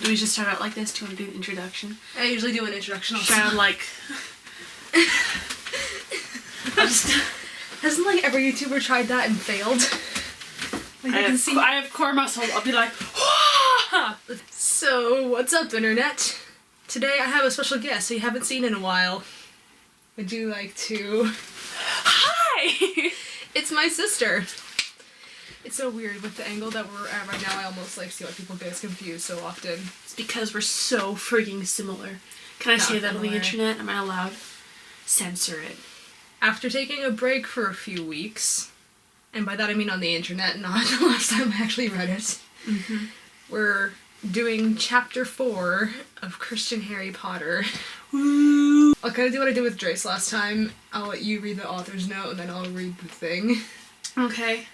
Do we just start out like this? Do you want to do the introduction? I usually do an introduction also. Sound like... Hasn't like every YouTuber tried that and failed? Like I have core muscle. I'll be like... So, what's up, internet? Today I have a special guest who you haven't seen in a while. Would you like to... Hi! It's my sister. It's so weird with the angle that we're at right now. I almost like see why people get us confused so often. It's because we're so freaking similar. Can I say that on the internet? Am I allowed? Censor it. After taking a break for a few weeks, and by that I mean on the internet, not the last time I actually read it, we're doing chapter 4 of Christian Harry Potter. Woo! I'll kind of do what I did with Drace last time. I'll let you read the author's note and then I'll read the thing. Okay.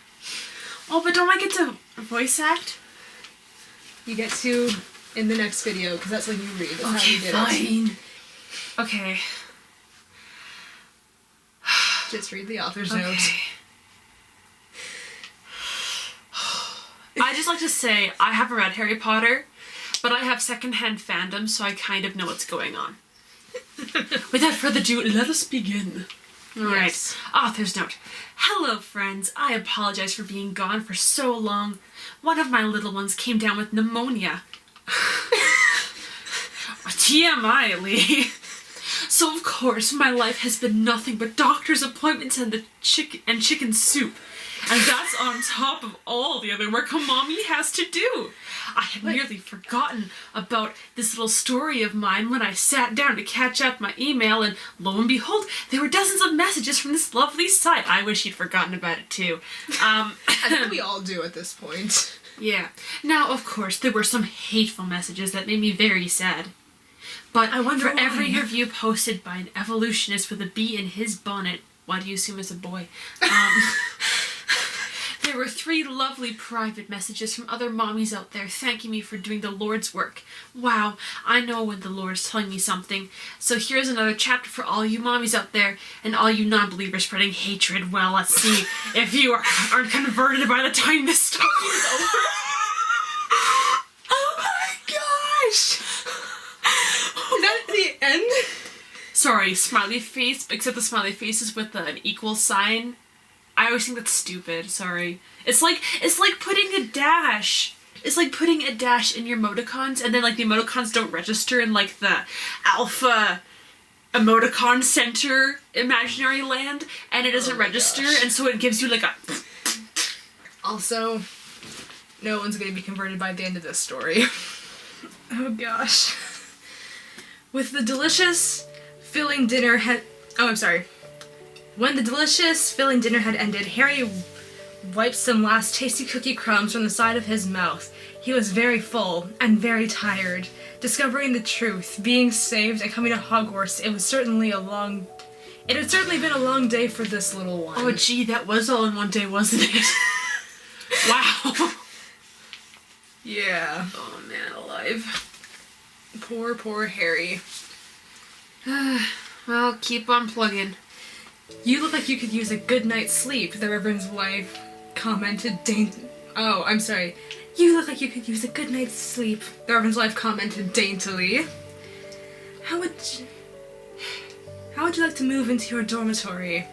Oh, but don't I get to voice act? You get to in the next video, because that's when you read. That's how Okay, you did fine. it. Okay. Just read the author's note. I just like to say, I haven't read Harry Potter, but I have secondhand fandom, so I kind of know what's going on. Without further ado, let us begin. Alright, Yes. author's note. Hello friends, I apologize for being gone for so long. One of my little ones came down with pneumonia. TMI, Lee. So of course, my life has been nothing but doctor's appointments and chicken soup. And that's on top of all the other work a mommy has to do. I had nearly forgotten about this little story of mine when I sat down to catch up my email, and lo and behold, there were dozens of messages from this lovely site. I wish you'd forgotten about it too. I think we all do at this point. Yeah. Now, of course, there were some hateful messages that made me very sad. But I wonder for every review posted by an evolutionist with a bee in his bonnet, why do you assume it's a boy? There were 3 lovely private messages from other mommies out there thanking me for doing the Lord's work. Wow, I know when the Lord's telling me something. So here's another chapter for all you mommies out there and all you non-believers spreading hatred. Well, let's see if you aren't converted by the time this story is over. Oh my gosh! Is that the end? Sorry, smiley face, except the smiley face is with an equal sign. I always think that's stupid, sorry. It's like putting a dash. It's like putting a dash in your emoticons, and then like the emoticons don't register in like the alpha emoticon center imaginary land, and it doesn't register, and so it gives you like a... Also, no one's gonna be converted by the end of this story. Oh gosh. With the delicious, filling dinner When the delicious, filling dinner had ended, Harry wiped some last tasty cookie crumbs from the side of his mouth. He was very full and very tired. Discovering the truth, being saved, and coming to Hogwarts, it had certainly been a long day for this little one. Oh gee, that was all in one day, wasn't it? Wow. Yeah. Oh man, alive. Poor Harry. Well, keep on plugging. You look like you could use a good night's sleep, the Reverend's wife commented Oh, I'm sorry. You look like you could use a good night's sleep, the Reverend's wife commented daintily. How would you like to move into your dormitory?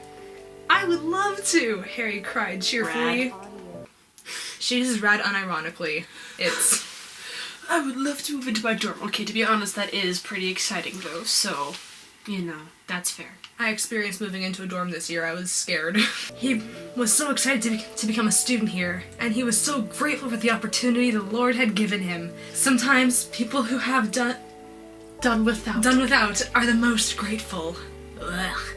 I would love to, Harry cried cheerfully. Rad. She uses rad unironically. It's... I would love to move into my dorm. Okay, to be honest, that is pretty exciting though, so, you know, that's fair. I experienced moving into a dorm this year. I was scared. He was so excited to become a student here, and he was so grateful for the opportunity the Lord had given him. Sometimes people who have done without are the most grateful. Ugh.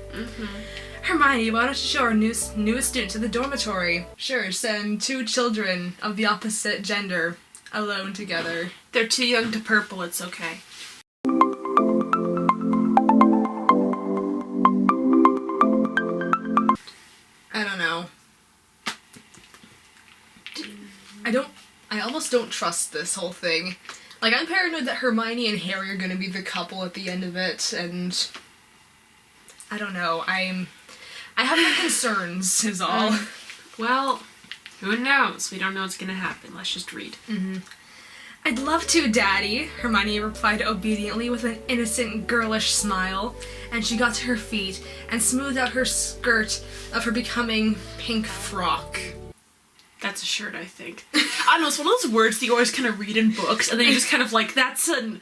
Hermione, why don't you show our newest student to the dormitory? Sure, send 2 children of the opposite gender alone together. They're too young to purple, it's okay. I don't know. I almost don't trust this whole thing. Like, I'm paranoid that Hermione and Harry are gonna be the couple at the end of it, and... I don't know, I have my concerns, is all. Well, who knows? We don't know what's gonna happen. Let's just read. I'd love to, Daddy, Hermione replied obediently with an innocent, girlish smile, and she got to her feet and smoothed out her skirt of her becoming pink frock. That's a shirt, I think. I don't know, it's one of those words that you always kind of read in books, and then you just kind of like, that's an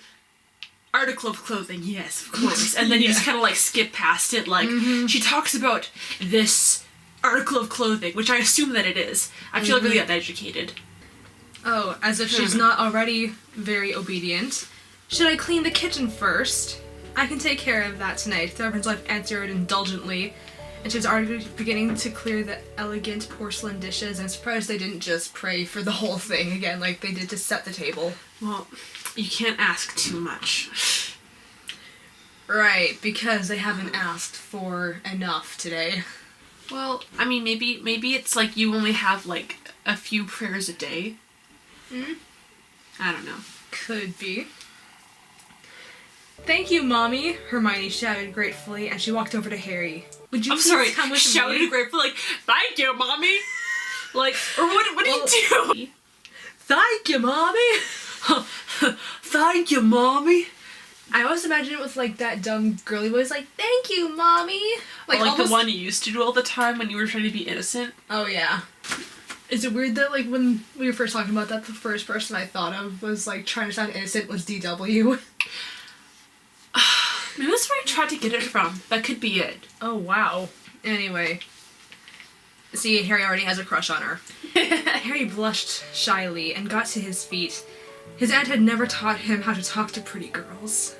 article of clothing, yes, of course. And then you just kind of like skip past it, like, she talks about this article of clothing, which I assume that it is. I feel really uneducated. Oh, as if she's not already very obedient. Should I clean the kitchen first? I can take care of that tonight, the Reverend's wife answered indulgently, and she was already beginning to clear the elegant porcelain dishes. I'm surprised they didn't just pray for the whole thing again like they did to set the table. Well, you can't ask too much. Right, because they haven't asked for enough today. Well, I mean, maybe it's like you only have like a few prayers a day. I don't know. Could be. Thank you, Mommy, Hermione shouted gratefully, and she walked over to Harry. Would you please come with shouted me? gratefully, like, thank you, Mommy! Like, or what do you do? Thank you, Mommy! Thank you, Mommy! I always imagine it with, like, that dumb girly voice, like, thank you, Mommy! Like almost... the one you used to do all the time when you were trying to be innocent. Oh, yeah. Is it weird that, like, when we were first talking about that, the first person I thought of was, like, trying to sound innocent was DW? Maybe that's where I tried to get it from. That could be it. Oh, wow. Anyway. See, Harry already has a crush on her. Harry blushed shyly and got to his feet. His aunt had never taught him how to talk to pretty girls.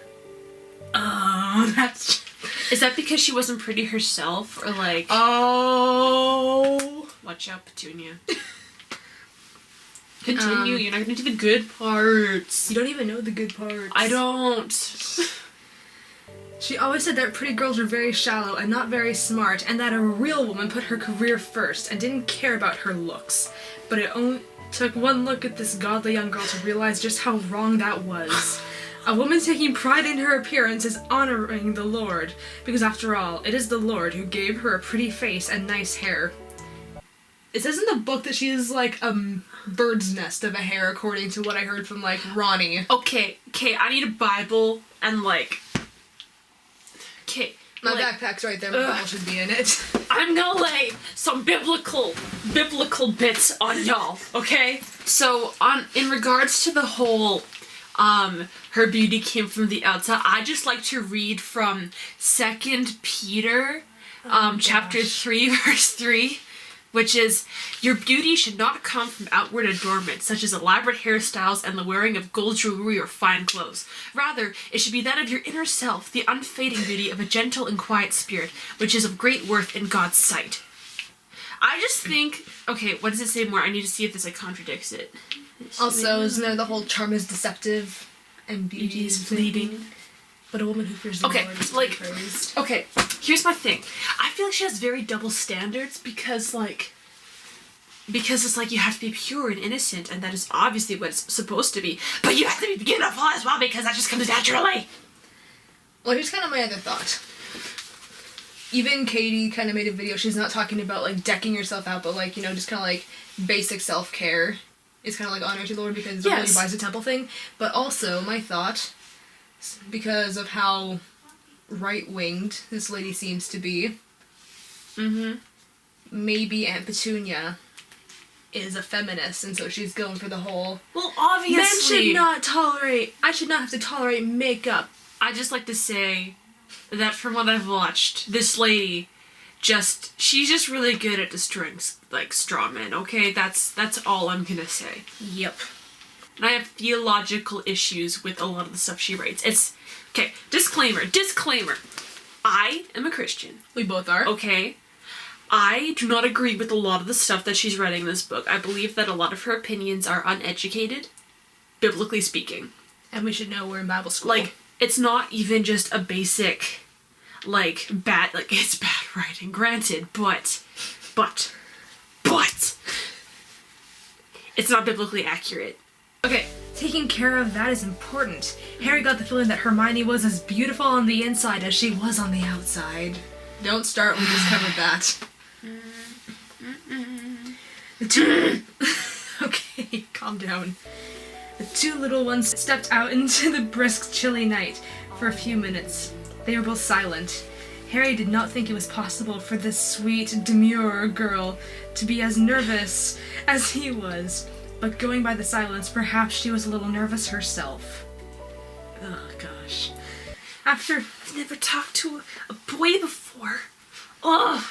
Oh, that's... Is that because she wasn't pretty herself, or like... Oh... Watch out, Petunia. Continue, you're not gonna do the good parts. You don't even know the good parts. I don't. She always said that pretty girls were very shallow and not very smart, and that a real woman put her career first and didn't care about her looks. But it only took one look at this godly young girl to realize just how wrong that was. A woman taking pride in her appearance is honoring the Lord, because after all, it is the Lord who gave her a pretty face and nice hair. It says in the book that she is like a bird's nest of a hair, according to what I heard from, like, Ronnie. Okay, I need a Bible and, like... Okay. My backpack's right there, my Bible should be in it. I'm gonna lay some biblical bits on y'all, okay? So, in regards to the whole, her beauty came from the outside, I just like to read from 2 Peter, chapter 3, verse 3. Which is, your beauty should not come from outward adornment, such as elaborate hairstyles and the wearing of gold jewelry or fine clothes. Rather, it should be that of your inner self, the unfading beauty of a gentle and quiet spirit, which is of great worth in God's sight. I just think, okay, what does it say more? I need to see if this, like, contradicts it. Also, isn't there the whole charm is deceptive and beauty is fleeting? But a woman who fears the Lord is like, praised. Okay, here's my thing. I feel like she has very double standards because it's like you have to be pure and innocent, and that is obviously what it's supposed to be. But you have to be beautiful as well because that just comes naturally. Well, here's kind of my other thought. Even Katie kind of made a video. She's not talking about, like, decking yourself out, but, like, you know, just kind of, like, basic self-care is kind of, like, honor to the Lord because nobody buys a temple thing. But also, my thought... because of how right-winged this lady seems to be. Maybe Aunt Petunia is a feminist, and so she's going for the whole... Well, obviously... Men should not tolerate... I should not have to tolerate makeup. I just like to say that from what I've watched, this lady she's just really good at destroying, like, straw men, okay? That's all I'm gonna say. Yep. And I have theological issues with a lot of the stuff she writes. Okay, disclaimer. I am a Christian. We both are. Okay? I do not agree with a lot of the stuff that she's writing in this book. I believe that a lot of her opinions are uneducated, biblically speaking. And we should know we're in Bible school. Like, it's not even just a basic, like, it's bad writing, granted, but, it's not biblically accurate. Okay, taking care of that is important. Harry got the feeling that Hermione was as beautiful on the inside as she was on the outside. Don't start, we just covered that. The two... Okay, calm down. The two little ones stepped out into the brisk, chilly night. For a few minutes, they were both silent. Harry did not think it was possible for this sweet, demure girl to be as nervous as he was, but going by the silence, perhaps she was a little nervous herself. Oh, gosh. After I've never talked to a boy before. Ugh.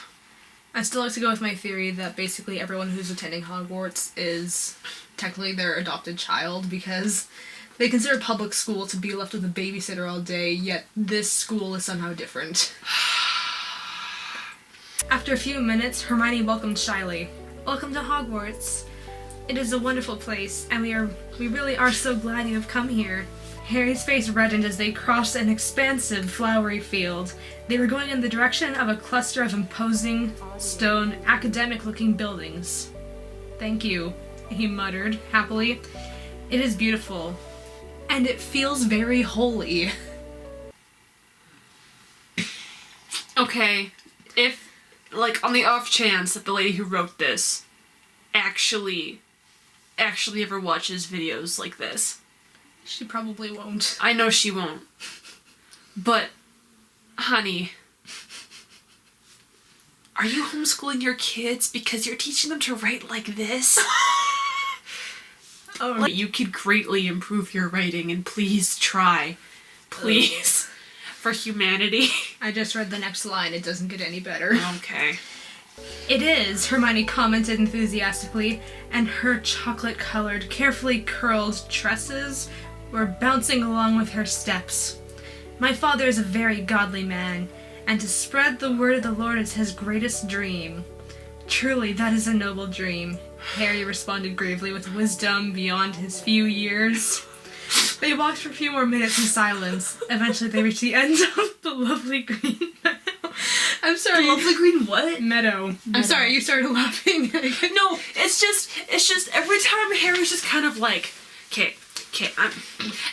I still like to go with my theory that basically everyone who's attending Hogwarts is technically their adopted child, because they consider public school to be left with a babysitter all day, yet this school is somehow different. After a few minutes, Hermione welcomed shyly. "Welcome to Hogwarts. It is a wonderful place, and we really are so glad you have come here." Harry's face reddened as they crossed an expansive, flowery field. They were going in the direction of a cluster of imposing, stone, academic-looking buildings. "Thank you," he muttered, happily. "It is beautiful, and it feels very holy." Okay, if, like, on the off chance that the lady who wrote this actually ever watches videos like this. She probably won't. I know she won't. But, honey, are you homeschooling your kids because you're teaching them to write like this? Oh, Like, you could greatly improve your writing, and please try. Please. For humanity. I just read the next line. It doesn't get any better. Okay. "It is," Hermione commented enthusiastically, and her chocolate-colored, carefully curled tresses were bouncing along with her steps. "My father is a very godly man, and to spread the word of the Lord is his greatest dream." "Truly, that is a noble dream," Harry responded gravely with wisdom beyond his few years. They walked for a few more minutes in silence. Eventually they reached the end of the lovely green meadow. I'm sorry. Lovely green what? Meadow. I'm sorry, you started laughing. No, it's just every time Harry's just kind of like, okay,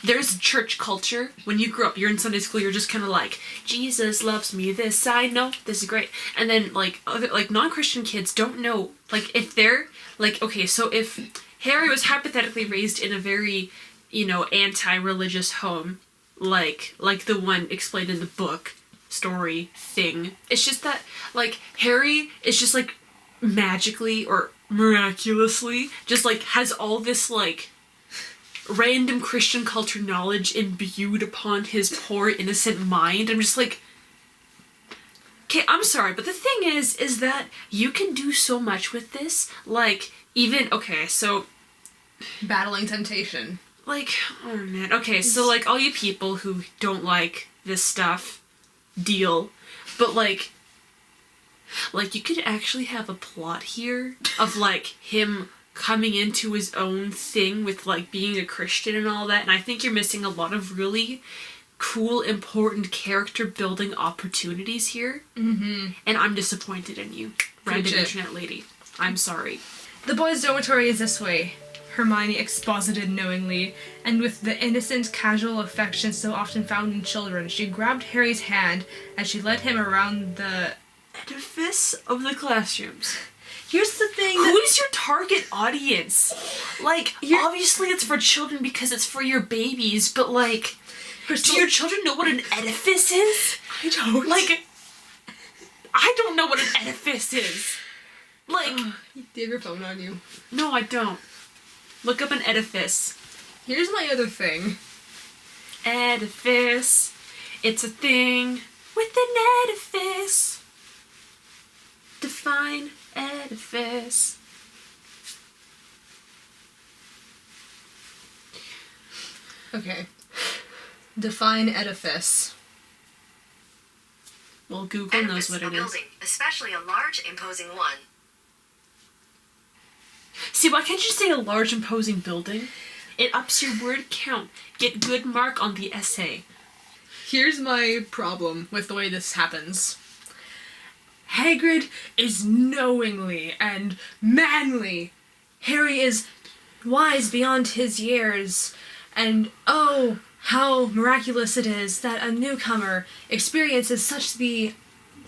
there's church culture. When you grow up, you're in Sunday school, you're just kind of like, Jesus loves me, this I know, this is great. And then, like, other, like, non-Christian kids don't know, like, if they're, like, okay, so if Harry was hypothetically raised in a very, you know, anti-religious home, like the one explained in the book, story, thing, it's just that, like, Harry is just, like, magically or miraculously just, like, has all this, like, random Christian culture knowledge imbued upon his poor innocent mind. I'm just like, okay, I'm sorry, but the thing is that you can do so much with this. Like, even, okay, so, battling temptation. like, oh man, okay, so, like, all you people who don't like this stuff, deal, but, like, you could actually have a plot here of, like, him coming into his own thing with, like, being a Christian and all that, and I think you're missing a lot of really cool, important character building opportunities here. Mm-hmm. And I'm disappointed in you, random Preach it. internet lady. I'm sorry. "The boys' dormitory is this way," Hermione exposited knowingly, and with the innocent, casual affection so often found in children, she grabbed Harry's hand as she led him around the Edifice of the classrooms. Here's the thing Who is your target audience? Like, obviously it's for children because it's for your babies, but, like, do your children know what an edifice is? I don't. Like, I don't know what an edifice is. Like, Do you have your phone on you? no, I don't. Look up an edifice. Here's my other thing. Edifice. It's a thing with an edifice. Define edifice. Okay. Define edifice. Well, Google knows what it is. Building, especially a large, imposing one. See, why can't you say a large, imposing building? It ups your word count. Get good mark on the essay. Here's my problem with the way this happens. Hagrid is knowingly and manly. Harry is wise beyond his years. And oh, how miraculous it is that a newcomer experiences such the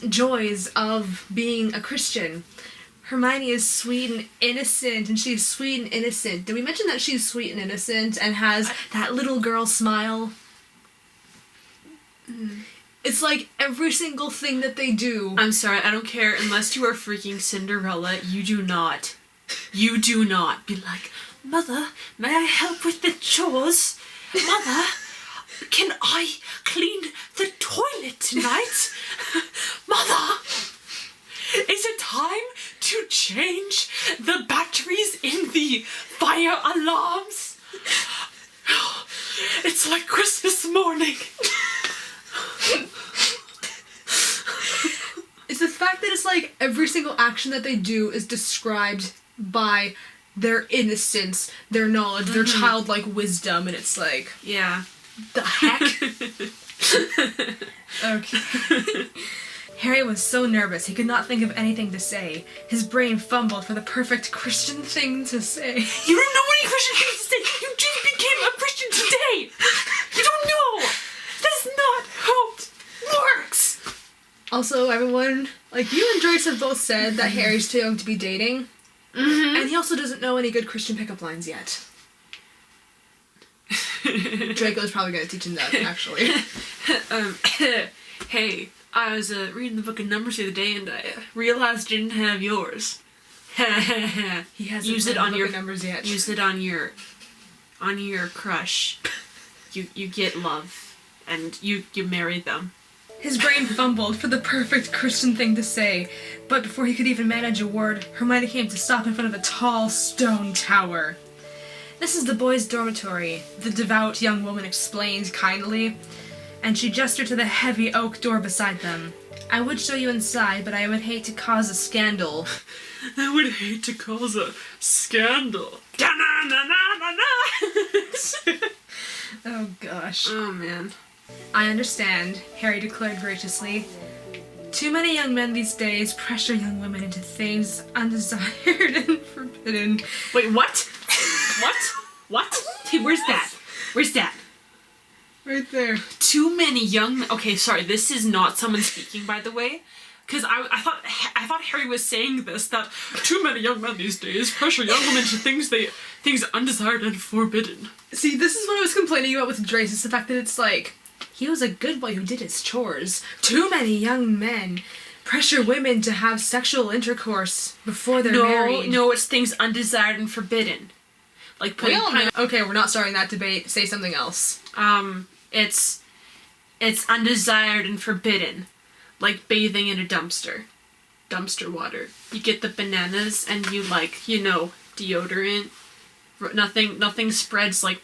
joys of being a Christian. Hermione is sweet and innocent, and she's sweet and innocent. Did we mention that she's sweet and innocent and has that little girl smile? It's like every single thing that they do. I'm sorry, I don't care. Unless you are freaking Cinderella, you do not be like, Mother, may I help with the chores? Mother, can I clean the toilet tonight? Mother, is it time to change the batteries in the fire alarms? It's like Christmas morning. It's the fact that it's like every single action that they do is described by their innocence, their knowledge, their childlike wisdom, and it's like, Yeah. the heck? Okay. Harry was so nervous he could not think of anything to say. His brain fumbled for the perfect Christian thing to say. You don't know any Christian things to say. You just became a Christian today. You don't know. That's not how it works. Also, everyone, like, you and Joyce have both said that Harry's too young to be dating. And he also doesn't know any good Christian pickup lines yet. Draco's probably going to teach him that, actually. Hey, I was reading the book of Numbers the other day and I realized I didn't have yours. He hasn't Use it read on the your book of Numbers yet. Use it on your crush. You get love and you marry them. His brain fumbled for the perfect Christian thing to say, but before he could even manage a word, Hermione came to stop in front of a tall stone tower. This is the boys' dormitory, the devout young woman explained kindly, and she gestured to the heavy oak door beside them. I would show you inside, but I would hate to cause a scandal. I would hate to cause a scandal. Da-na-na-na-na-na. Oh gosh. Oh man. I understand, Harry declared graciously. Too many young men these days pressure young women into things undesired and forbidden. Wait, what? What? Hey, where's that? Where's that? Right there. Too many young... Okay, sorry, this is not someone speaking, by the way. Because I thought Harry was saying this, that too many young men these days pressure young women to things undesired and forbidden. See, this is what I was complaining about with Drace, is the fact that it's like, he was a good boy who did his chores. Too many young men pressure women to have sexual intercourse before they're married. No, it's things undesired and forbidden. Like putting Okay, we're not starting that debate. Say something else. It's undesired and forbidden. Like bathing in a dumpster. Dumpster water. You get the bananas and you deodorant. Nothing spreads like,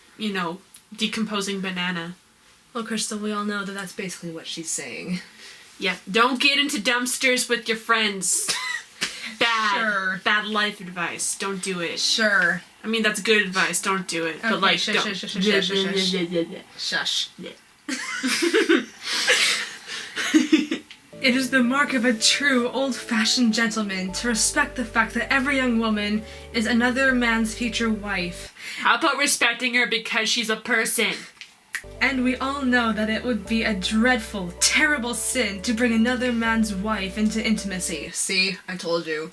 decomposing banana. Well, Crystal, we all know that that's basically what she's saying. Yeah, don't get into dumpsters with your friends. Bad life advice. Don't do it. Sure. I mean, that's good advice. Don't do it. Okay, But like, shush, don't. shush, shush, shush, shush, shush. Shush. It is the mark of a true, old-fashioned gentleman to respect the fact that every young woman is another man's future wife. How about respecting her because she's a person? And we all know that it would be a dreadful, terrible sin to bring another man's wife into intimacy. See, I told you.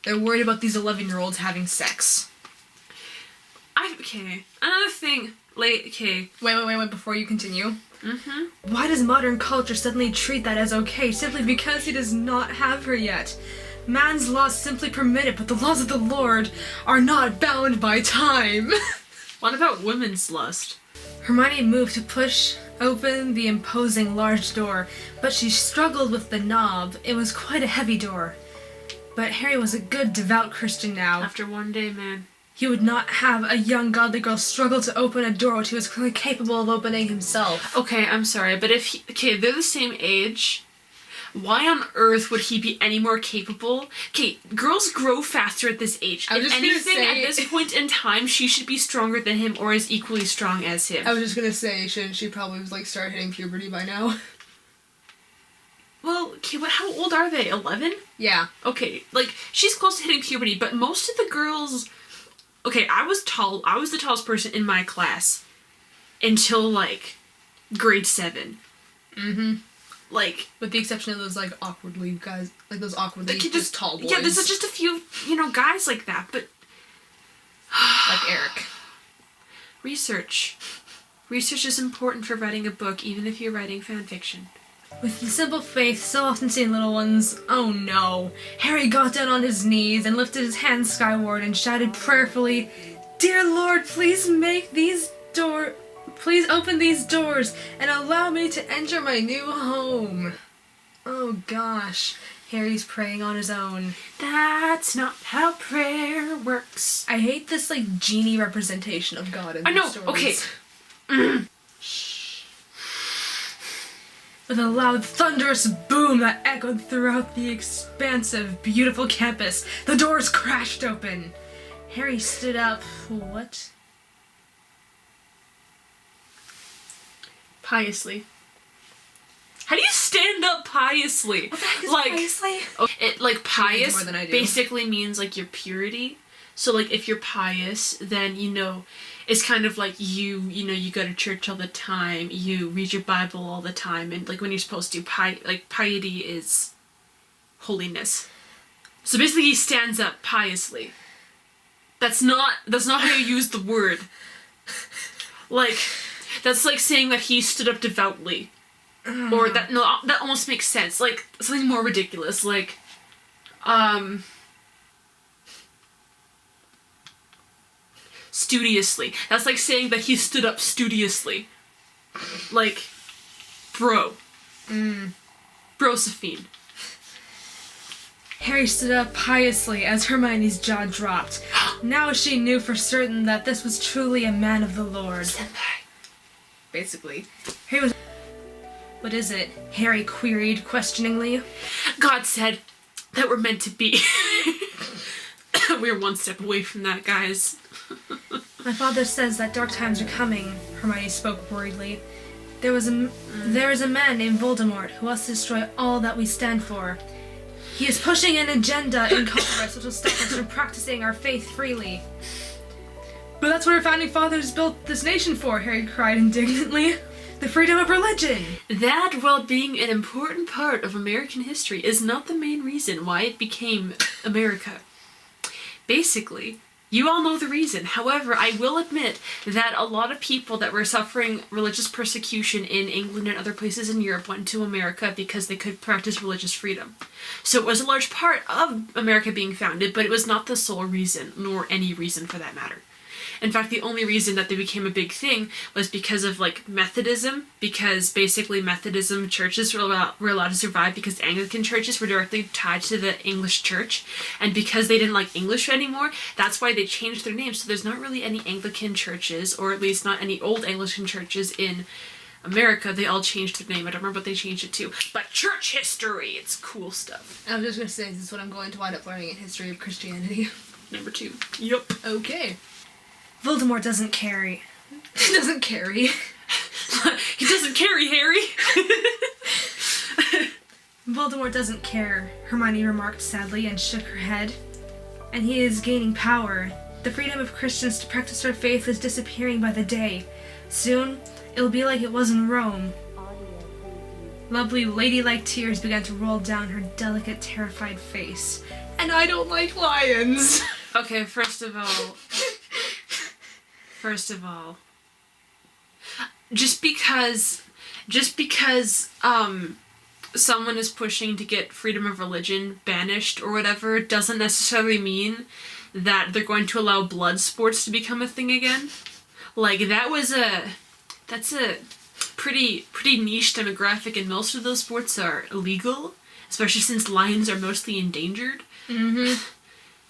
They're worried about these 11-year-olds having sex. Okay. Another thing. Okay. Wait, before you continue. Why does modern culture suddenly treat that as okay simply because he does not have her yet? Man's laws simply permit it, but the laws of the Lord are not bound by time. What about women's lust? Hermione moved to push open the imposing large door, but she struggled with the knob. It was quite a heavy door. But Harry was a good, devout Christian now. After one day, man. He would not have a young, godly girl struggle to open a door which he was clearly capable of opening himself. Okay, I'm sorry, but they're the same age. Why on earth would he be any more capable? Okay, girls grow faster at this age. If anything, at this point in time, she should be stronger than him or as equally strong as him. I was just gonna say, shouldn't she probably start hitting puberty by now? Well, okay, how old are they? 11? Yeah. Okay, she's close to hitting puberty, but most of the girls... Okay, I was the tallest person in my class until, grade 7. Like, with the exception of those like awkwardly guys, like those awkwardly just tall boys. Yeah, there's just a few, guys like that, but like Eric. Research is important for writing a book, even if you're writing fan fiction. With the simple faith so often seen in little ones, oh no. Harry got down on his knees and lifted his hands skyward and shouted prayerfully, "Dear Lord, please please open these doors and allow me to enter my new home." Oh gosh, Harry's praying on his own. That's not how prayer works. I hate this like genie representation of God in these stories. Okay. With a loud, thunderous boom that echoed throughout the expansive, beautiful campus, the doors crashed open. Harry stood up. What? Piously. How do you stand up piously? What the heck is piously? Pious more than I do. basically means like your purity. So like if you're pious, then it's kind of like you go to church all the time, you read your Bible all the time, and like when you're supposed to, piety is holiness. So basically he stands up piously. That's not how you use the word. Like, that's like saying that he stood up devoutly. Or that almost makes sense. Like, something more ridiculous, like, studiously. That's like saying that he stood up studiously. Like, bro. Brosephine. Harry stood up piously as Hermione's jaw dropped. Now she knew for certain that this was truly a man of the Lord. Senpai. Basically. Harry was... What is it? Harry queried questioningly. God said that we're meant to be. We're one step away from that, guys. My father says that dark times are coming, Hermione spoke worriedly. There is a man named Voldemort who wants to destroy all that we stand for. He is pushing an agenda in Congress which will stop us from practicing our faith freely. But that's what our founding fathers built this nation for, Harry cried indignantly. The freedom of religion! That, while being an important part of American history, is not the main reason why it became America. Basically, you all know the reason. However, I will admit that a lot of people that were suffering religious persecution in England and other places in Europe went to America because they could practice religious freedom. So it was a large part of America being founded, but it was not the sole reason, nor any reason for that matter. In fact, the only reason that they became a big thing was because of, like, Methodism, because basically Methodism churches were allowed to survive because Anglican churches were directly tied to the English church, and because they didn't like English anymore, that's why they changed their name. So there's not really any Anglican churches, or at least not any old Anglican churches in America. They all changed their name. I don't remember what they changed it to, but church history, it's cool stuff. I was just going to say, this is what I'm going to wind up learning in History of Christianity. Number 2. Yup. Okay. Voldemort doesn't carry. He doesn't carry. He doesn't carry, Harry! Voldemort doesn't care, Hermione remarked sadly and shook her head. And he is gaining power. The freedom of Christians to practice their faith is disappearing by the day. Soon, it'll be like it was in Rome. Lovely ladylike tears began to roll down her delicate, terrified face. And I don't like lions! Okay, first of all, just because someone is pushing to get freedom of religion banished or whatever doesn't necessarily mean that they're going to allow blood sports to become a thing again. Like, that's a pretty niche demographic, and most of those sports are illegal, especially since lions are mostly endangered. Mm-hmm.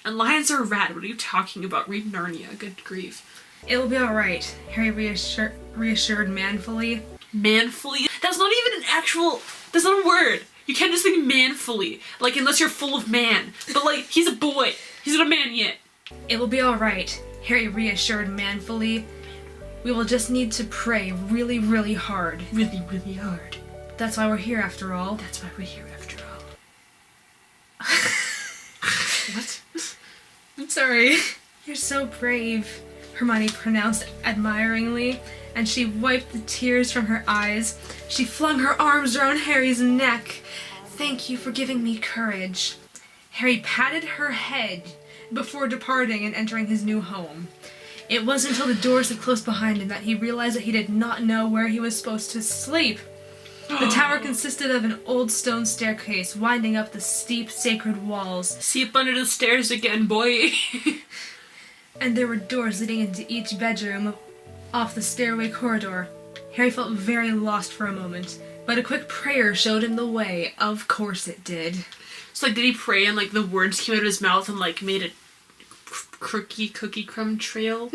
And lions are rad. What are you talking about? Read Narnia. Good grief. It will be alright, Harry reassured manfully. Manfully? That's not even that's not a word. You can't just think manfully. Like, unless you're full of man. But, like, he's a boy. He's not a man yet. It will be alright, Harry reassured manfully. We will just need to pray really, really hard. Really, really hard. That's why we're here after all. That's why we're here after all. What? I'm sorry. You're so brave, Hermione pronounced admiringly. and she wiped the tears from her eyes. She flung her arms around Harry's neck. "Thank you for giving me courage." Harry patted her head before departing and entering his new home. It wasn't until the doors had closed behind him that he realized that he did not know where he was supposed to sleep. The tower consisted of an old stone staircase winding up the steep, sacred walls. Sleep under the stairs again, boy. And there were doors leading into each bedroom off the stairway corridor. Harry felt very lost for a moment, but a quick prayer showed him the way. Of course it did. So, like, did he pray and, like, the words came out of his mouth and, like, made a cookie crumb trail?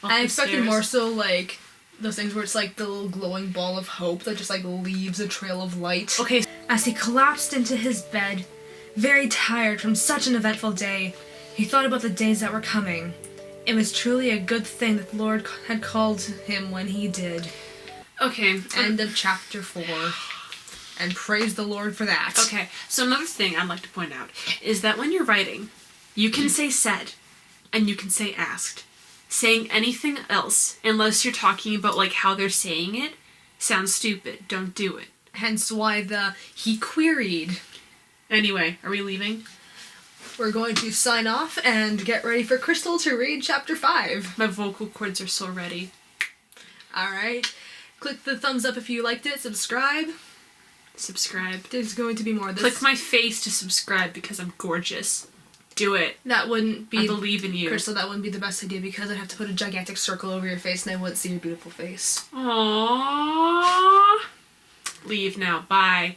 I expected more so, like, those things where it's, like, the little glowing ball of hope that just, like, leaves a trail of light. Okay. As he collapsed into his bed, very tired from such an eventful day, he thought about the days that were coming. It was truly a good thing that the Lord had called him when he did. Okay. End of chapter 4. And praise the Lord for that. Okay, so another thing I'd like to point out is that when you're writing, you can say said, and you can say asked. Saying anything else, unless you're talking about, like, how they're saying it, sounds stupid. Don't do it. Hence why he queried. Anyway, are we leaving? We're going to sign off and get ready for Crystal to read chapter 5. My vocal cords are so ready. Alright. Click the thumbs up if you liked it. Subscribe. There's going to be more of this. Click my face to subscribe because I'm gorgeous. Do it. That wouldn't be... I believe in you. Crystal, that wouldn't be the best idea because I'd have to put a gigantic circle over your face and I wouldn't see your beautiful face. Aww. Leave now. Bye.